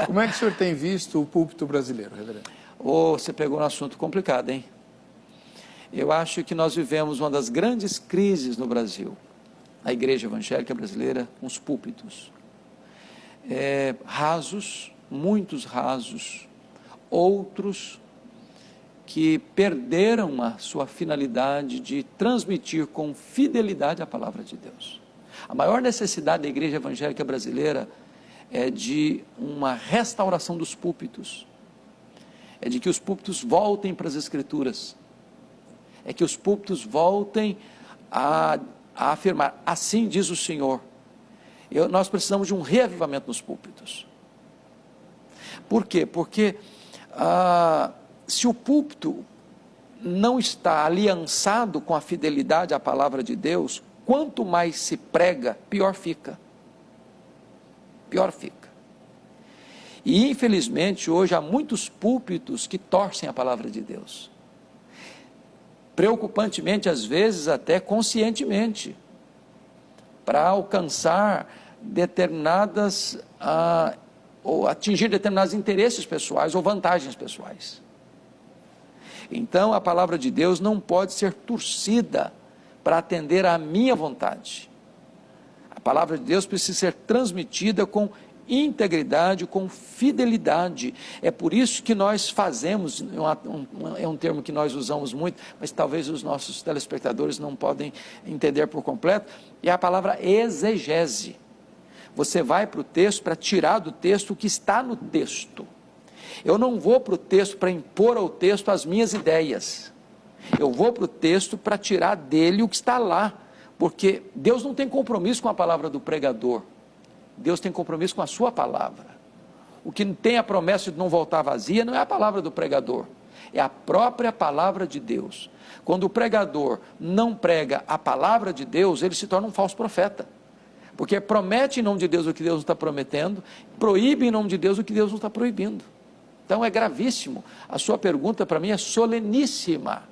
Como é que o senhor tem visto o púlpito brasileiro, reverendo? Você pegou um assunto complicado, hein? Eu acho que nós vivemos uma das grandes crises no Brasil. A igreja evangélica brasileira, uns púlpitos. Rasos, muitos rasos, outros que perderam a sua finalidade de transmitir com fidelidade a palavra de Deus. A maior necessidade da igreja evangélica brasileira é de uma restauração dos púlpitos, é de que os púlpitos voltem para as Escrituras, é que os púlpitos voltem a afirmar, assim diz o Senhor. Nós precisamos de um reavivamento nos púlpitos. Por quê? Porque se o púlpito não está aliançado com a fidelidade à palavra de Deus, quanto mais se prega, pior fica. Pior fica. E infelizmente hoje há muitos púlpitos que torcem a palavra de Deus. Preocupantemente, às vezes até conscientemente, para alcançar determinadas, ou atingir determinados interesses pessoais ou vantagens pessoais. Então a palavra de Deus não pode ser torcida para atender à minha vontade. A palavra de Deus precisa ser transmitida com integridade, com fidelidade. É por isso que nós fazemos, é um termo que nós usamos muito, mas talvez os nossos telespectadores não podem entender por completo, é a palavra exegese. Você vai para o texto para tirar do texto o que está no texto. Eu não vou para o texto para impor ao texto as minhas ideias. Eu vou para o texto para tirar dele o que está lá. Porque Deus não tem compromisso com a palavra do pregador. Deus tem compromisso com a sua palavra. O que tem a promessa de não voltar vazia não é a palavra do pregador. É a própria palavra de Deus. Quando o pregador não prega a palavra de Deus, ele se torna um falso profeta. Porque promete em nome de Deus o que Deus não está prometendo, proíbe em nome de Deus o que Deus não está proibindo. Então é gravíssimo. A sua pergunta para mim é soleníssima.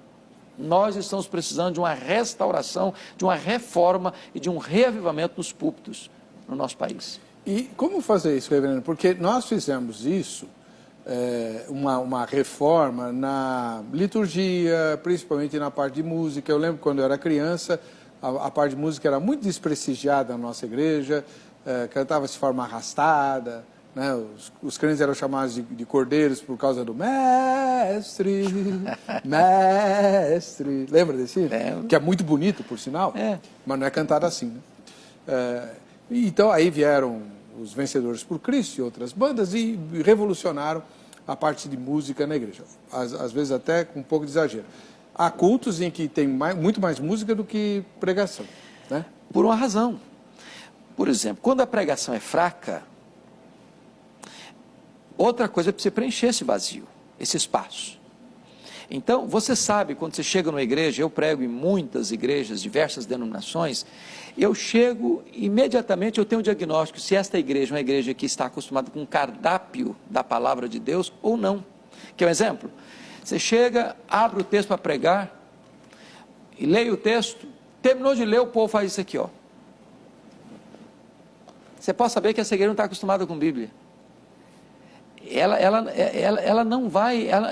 Nós estamos precisando de uma restauração, de uma reforma e de um reavivamento nos púlpitos no nosso país. E como fazer isso, reverendo? Porque nós fizemos isso, uma reforma na liturgia, principalmente na parte de música. Eu lembro quando eu era criança, a parte de música era muito desprestigiada na nossa igreja, cantava-se de forma arrastada, né? Os crentes eram chamados de cordeiros por causa do mestre, mestre. Lembra desse? Que é muito bonito, por sinal, mas não é cantado assim, né? Então aí vieram os Vencedores por Cristo e outras bandas e revolucionaram a parte de música na igreja, às vezes até com um pouco de exagero. Há cultos em que tem muito mais música do que pregação, né? Por uma razão. Por exemplo, quando a pregação é fraca, outra coisa é para você preencher esse vazio, esse espaço. Então, você sabe, quando você chega numa igreja, eu prego em muitas igrejas, diversas denominações, eu chego, imediatamente eu tenho um diagnóstico, se esta igreja é uma igreja que está acostumada com o cardápio da palavra de Deus ou não. Quer um exemplo? Você chega, abre o texto para pregar, e leia o texto, terminou de ler, o povo faz isso aqui, ó. Você pode saber que essa igreja não está acostumada com Bíblia. Ela não vai, ela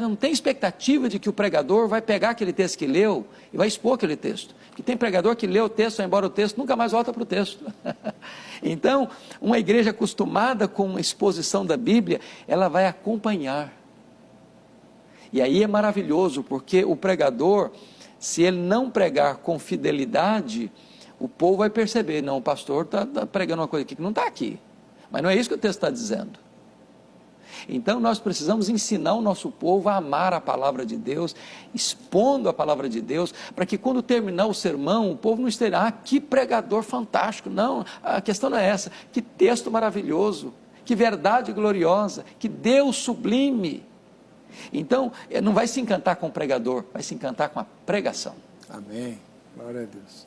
não tem expectativa de que o pregador vai pegar aquele texto que leu e vai expor aquele texto. Porque tem pregador que lê o texto, vai embora o texto, nunca mais volta para o texto. Então, uma igreja acostumada com a exposição da Bíblia, ela vai acompanhar. E aí é maravilhoso, porque o pregador, se ele não pregar com fidelidade, o povo vai perceber, não, o pastor está pregando uma coisa aqui que não está aqui. Mas não é isso que o texto está dizendo. Então nós precisamos ensinar o nosso povo a amar a palavra de Deus, expondo a palavra de Deus, para que quando terminar o sermão, o povo não esteja, que pregador fantástico. Não, a questão não é essa, que texto maravilhoso, que verdade gloriosa, que Deus sublime. Então, não vai se encantar com o pregador, vai se encantar com a pregação. Amém, glória a Deus.